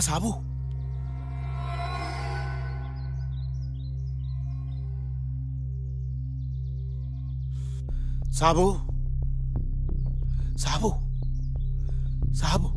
സാബു, സാബു, സാബു, സാബു.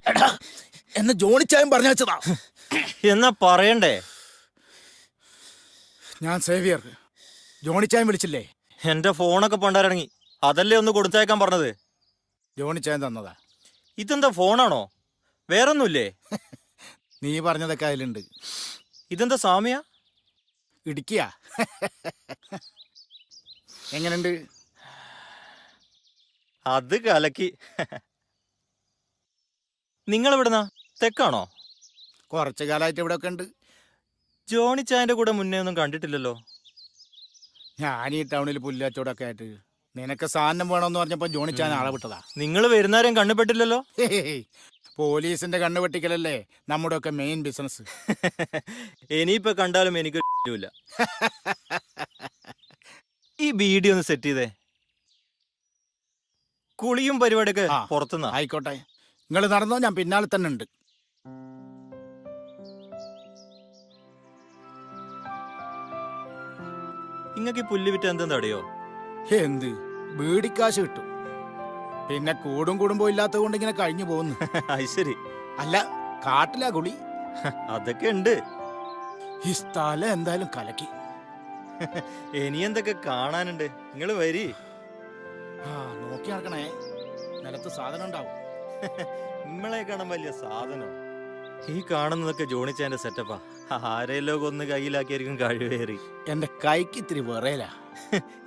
എടാ, എന്നെ ജോണിച്ചായം പറഞ്ഞു വെച്ചതാ. എന്നാ പറയണ്ടേ? ഞാൻ സേവിയർ. ജോണിച്ചായം വിളിച്ചില്ലേ? എന്റെ ഫോണൊക്കെ പണ്ടാരടങ്ങി. അതല്ലേ ഒന്ന് കൊടുത്തേക്കാൻ പറഞ്ഞത്. ജോണിച്ചായം തന്നതാ. ഇതെന്താ ഫോണാണോ? വേറൊന്നുമില്ലേ? നീ പറഞ്ഞതൊക്കെ അതിലുണ്ട്. ഇതെന്താ സാമിയ? ഇടിക്കുക. എങ്ങനെയുണ്ട്? അത് കലക്കി. നിങ്ങൾ എവിടുന്നാ? തെക്കാണോ? കുറച്ചു കാലമായിട്ട് ഇവിടെ ഒക്കെ ഉണ്ട്. ജോണിച്ചായന്റെ കൂടെ മുന്നേ ഒന്നും കണ്ടിട്ടില്ലല്ലോ. ഞാൻ ഈ ടൗണിൽ പുല്ലച്ചോടൊക്കെ ആയിട്ട് നിനക്ക് സാധനം വേണമെന്ന് പറഞ്ഞപ്പോ ജോണിച്ചാൻ ആളെ വിട്ടതാ. നിങ്ങൾ വരുന്നാരും കണ്ണുപെട്ടില്ലല്ലോ. പോലീസിന്റെ കണ്ണു വെട്ടിക്കലല്ലേ നമ്മുടെ ഒക്കെ മെയിൻ ബിസിനസ്. ഇനിയിപ്പോ കണ്ടാലും എനിക്ക് ഇല്ല. ഈ വീഡിയോ ഒന്ന് സെറ്റ് ചെയ്തേ. കുളിയും പരിപാടിയൊക്കെ പുറത്തുനിന്നാ. ആയിക്കോട്ടെ, നിങ്ങൾ നടന്നോ, ഞാൻ പിന്നാലെ തന്നെ ഉണ്ട്. ഇങ്ങക്ക് പുല്ല് വിറ്റ എന്തെന്ന് അറിയോ? എന്ത് ബീഡിക്കാശ് കിട്ടും. പിന്നെ കൂടും കുടുംബം ഇല്ലാത്തത് കൊണ്ട് ഇങ്ങനെ കഴിഞ്ഞു പോകുന്നു. ശരി. അല്ല, കാട്ടിലാ കുളി. അതൊക്കെ ഉണ്ട്. ഈ സ്ഥലം എന്തായാലും കലക്കി. ഇനി എന്തൊക്കെ കാണാനുണ്ട്. നിങ്ങള് വരി. നോക്കി നടക്കണേ, നിലത്ത് സാധനം ഉണ്ടാവും. നമ്മളെ കാണാൻ വലിയ സാധനം. ഈ കാണുന്നതൊക്കെ ജോണിച്ചാന്റെ സെറ്റപ്പാ. ആരെല്ലോ ഒന്ന് കയ്യിലാക്കിയായിരിക്കും കഴിവേറി. എന്റെ കൈക്ക് ഇത്തിരി വിറയലാ.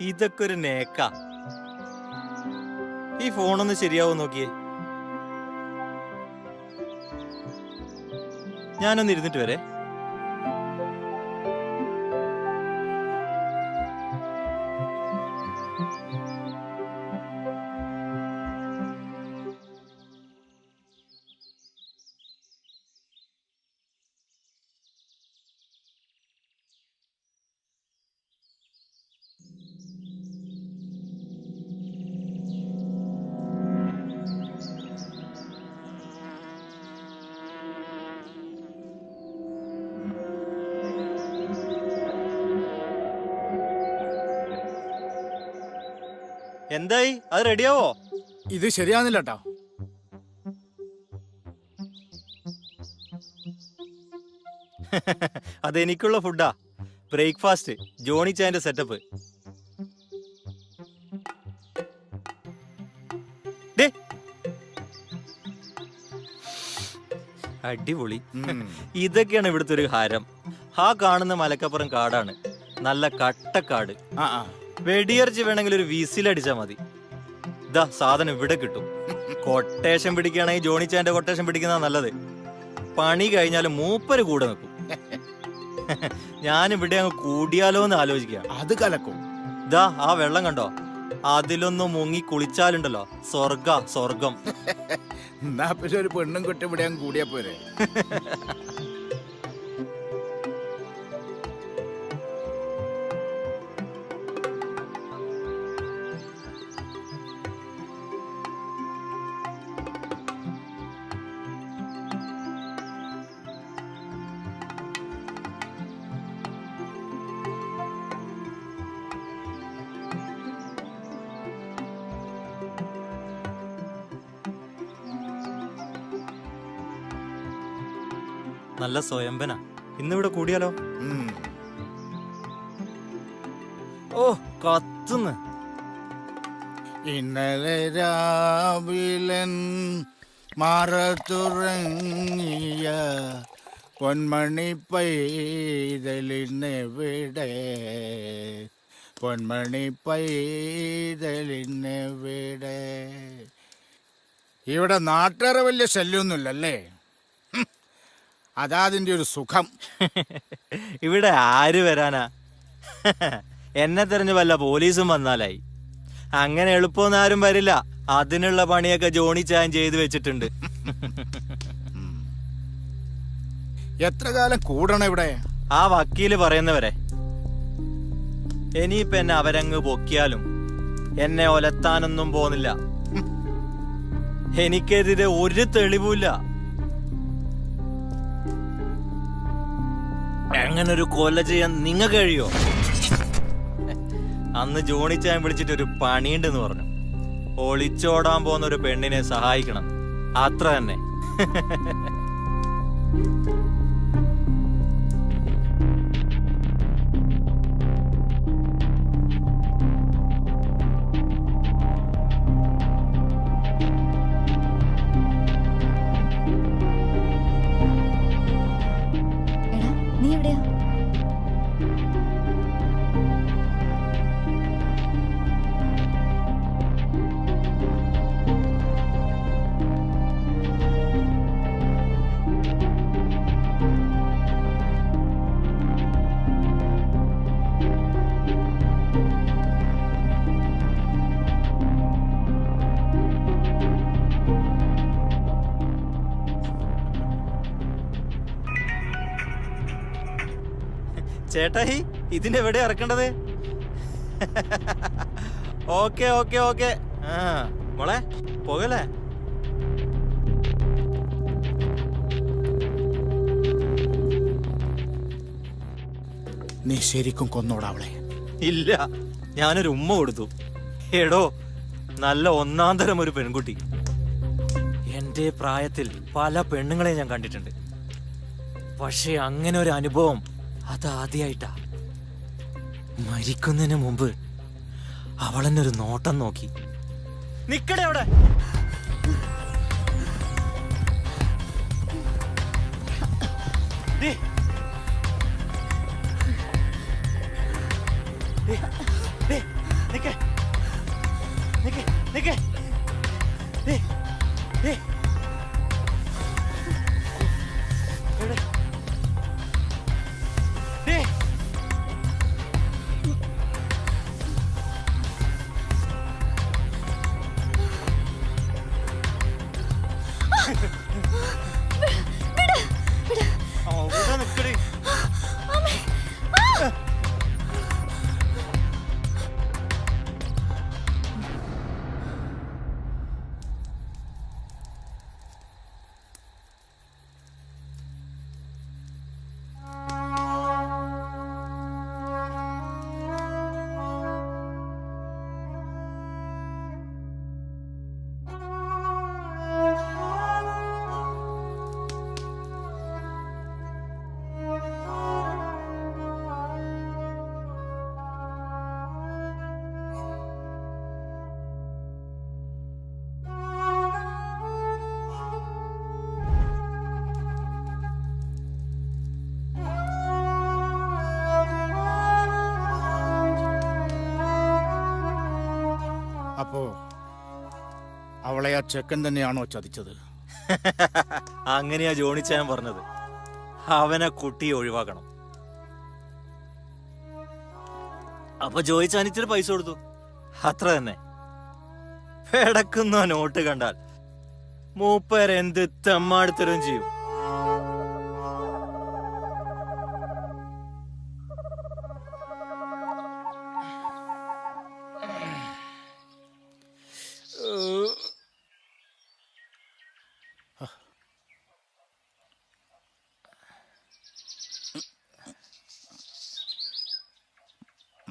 ഇതൊക്കെ ഒരു നേക്ക. ഈ ഫോണൊന്ന് ശരിയാവോ നോക്കിയേ. ഞാനൊന്ന് ഇരുന്നിട്ട് വരെ. എന്തായി? അത് റെഡിയാവോ? ഇത് ശരിയാവുന്നില്ല കേട്ടോ. അതെനിക്കുള്ള ഫുഡാ. ബ്രേക്ക്ഫാസ്റ്റ്. ജോണിച്ചായന്റെ സെറ്റപ്പ്. അടിപൊളി. ഇതൊക്കെയാണ് ഇവിടുത്തെ ഒരു ഹാരം. ആ കാണുന്ന മലക്കപ്പുറം കാടാണ്. നല്ല കട്ടക്കാട്. വെടിയർച്ച് വേണമെങ്കിൽ ഒരു വിസിലടിച്ചാ മതി. ഇതാ സാധനം ഇവിടെ കിട്ടും. കൊട്ടേഷൻ പിടിക്കുകയാണെങ്കിൽ ജോണിച്ചാന്റെ കൊട്ടേഷൻ പിടിക്കുന്ന നല്ലത്. പണി കഴിഞ്ഞാലും മൂപ്പര് കൂടെ നിൽക്കും. ഞാനിവിടെ അങ്ങ് കൂടിയാലോ എന്ന് ആലോചിക്കുക. അത് കലക്കും. ഇതാ ആ വെള്ളം കണ്ടോ? അതിലൊന്നും മുങ്ങി കുളിച്ചാലുണ്ടല്ലോ സ്വർഗം. എന്നാ പിന്നെ ഒരു പെണ്ണും കുട്ടി ഇവിടെ അങ്ങ് കൂടിയാ പോരെ. നല്ല സ്വയംഭന. ഇന്നിവിടെ കൂടിയാലോ? ഓ കത്തുന്ന്. ഇന്നലെ രാവിലൻ മാറത്തുറങ്ങിയ പൊന്മണി പൈതലിനെവിടെ, പൊന്മണി പൈതലിനെവിടെ. ഇവിടെ നാട്ടുകാരെ വലിയ ശല്യമൊന്നുമില്ലല്ലേ? അതാ അതിൻ്റെ ഒരു സുഖം. ഇവിടെ ആര് വരാനാ? എന്നെ തെരഞ്ഞു വല്ല പോലീസും വന്നാലായി. അങ്ങനെ എളുപ്പമൊന്നും ആരും വരില്ല. അതിനുള്ള പണിയൊക്കെ ജോണിച്ചായൻ ചെയ്തു വെച്ചിട്ടുണ്ട്. എത്ര കാലം കൂടണം ഇവിടെ? ആ വക്കീല് പറയുന്നവരെ. ഇനിയിപ്പൊ എന്നെ അവരങ്ങ് പൊക്കിയാലും എന്നെ ഒലത്താനൊന്നും പോകുന്നില്ല. എനിക്കെതിരെ ഒരു തെളിവുമില്ല. എങ്ങനൊരു കൊല ചെയ്യാൻ നിങ്ങൾക്ക് കഴിയോ? അന്ന് ജോണിച്ചാൻ വിളിച്ചിട്ട് ഒരു പണിയുണ്ടെന്ന് പറഞ്ഞു. ഒളിച്ചോടാൻ പോകുന്ന ഒരു പെണ്ണിനെ സഹായിക്കണം, അത്ര തന്നെ. എടാ, നീ എവിടെയാ? ചേട്ടായി, ഇതിന്റെ എവിടെ ഇറക്കേണ്ടത്? Okay okay okay. ആ മോളെ പോകല്ലേ? നീ ശരിക്കും കൊന്നോടാ അവളെ? ഇല്ല, ഞാനൊരു ഉമ്മ കൊടുത്തു. എടോ, നല്ല ഒന്നാം തരം ഒരു പെൺകുട്ടി. എന്റെ പ്രായത്തിൽ പല പെണ്ണുങ്ങളെ ഞാൻ കണ്ടിട്ടുണ്ട്. പക്ഷെ അങ്ങനെ ഒരു അനുഭവം അതാദ്യായിട്ടാ. മരിക്കുന്നതിന് മുമ്പ് അവളെന്നെ ഒരു നോട്ടം നോക്കി. നിക്കടെ അവിടെ. ദേ. ദേ, ദേ, നിക്ക്. നിക്ക്, നിക്ക്. ദേ, ദേ. എവിടെ? ദേ. അവിടെ നിക്കടി. അപ്പോ അവളെ ആ ചെക്കൻ തന്നെയാണോ ചതിച്ചത്? അങ്ങനെയാ ജോണിച്ചാൻ പറഞ്ഞത്. അവനെ കുട്ടിയെ ഒഴിവാക്കണം. അപ്പൊ ജോയിച്ചാൻ ഇച്ചിരി പൈസ കൊടുത്തു, അത്ര തന്നെ. പെടക്കുന്ന നോട്ട് കണ്ടാൽ മൂപ്പരെന്ത് തെമ്മാടിത്തരം ചെയ്യും.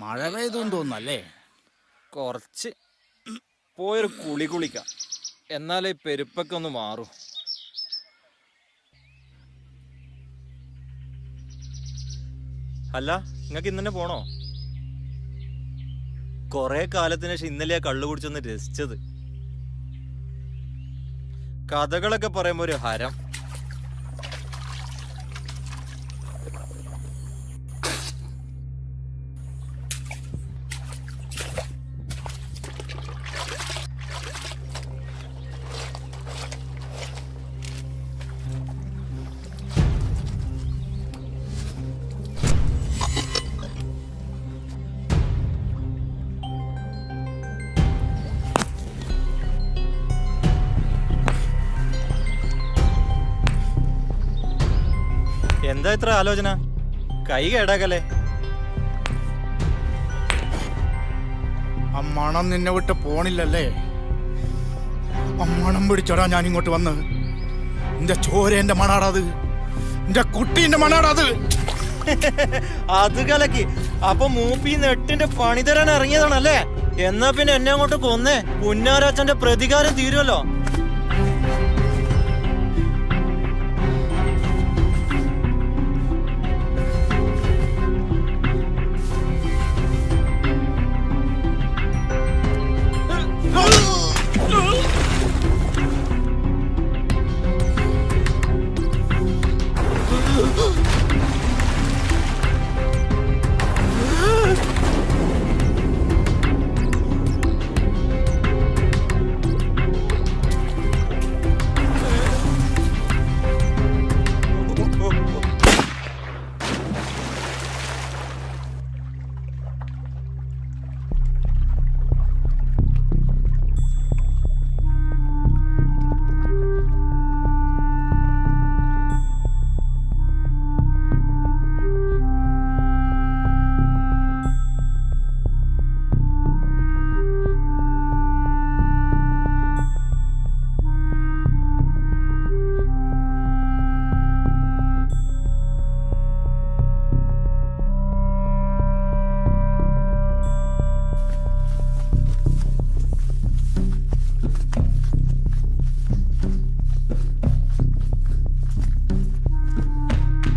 മഴ പെയ്തും തോന്നല്ലേ? കുറച്ച് പോയൊരു കുളി കുളിക്കാം, എന്നാലേ പെരുപ്പൊക്കെ ഒന്ന് മാറും. അല്ല, നിങ്ങക്ക് ഇന്നെ പോണോ? കൊറേ കാലത്തിന് ശേഷം ഇന്നലെയാ കള്ളു കുടിച്ചൊന്ന് രസിച്ചത്. കഥകളൊക്കെ പറയുമ്പോ ഒരു ഹരം. എന്താ ഇത്ര ആലോചന? കൈ കേടാക്കല്ലേ? ആ മണം നിന്നെ വിട്ട് പോണില്ലല്ലേ? ആ മണം പിടിച്ചോടാ ഞാൻ ഇങ്ങോട്ട് വന്നത്. എന്റെ ചോരേന്റെ മണാടാത്, എന്റെ കുട്ടീന്റെ മണാടാത്. അത് കലക്കി. അപ്പൊ മൂപ്പി നെട്ടിന്റെ പണി തരാൻ ഇറങ്ങിയതാണല്ലേ? എന്നാ പിന്നെ എന്നെ അങ്ങോട്ട് കൊന്നേ, പുന്നാരാച്ചന്റെ പ്രതികാരം തീരുമല്ലോ.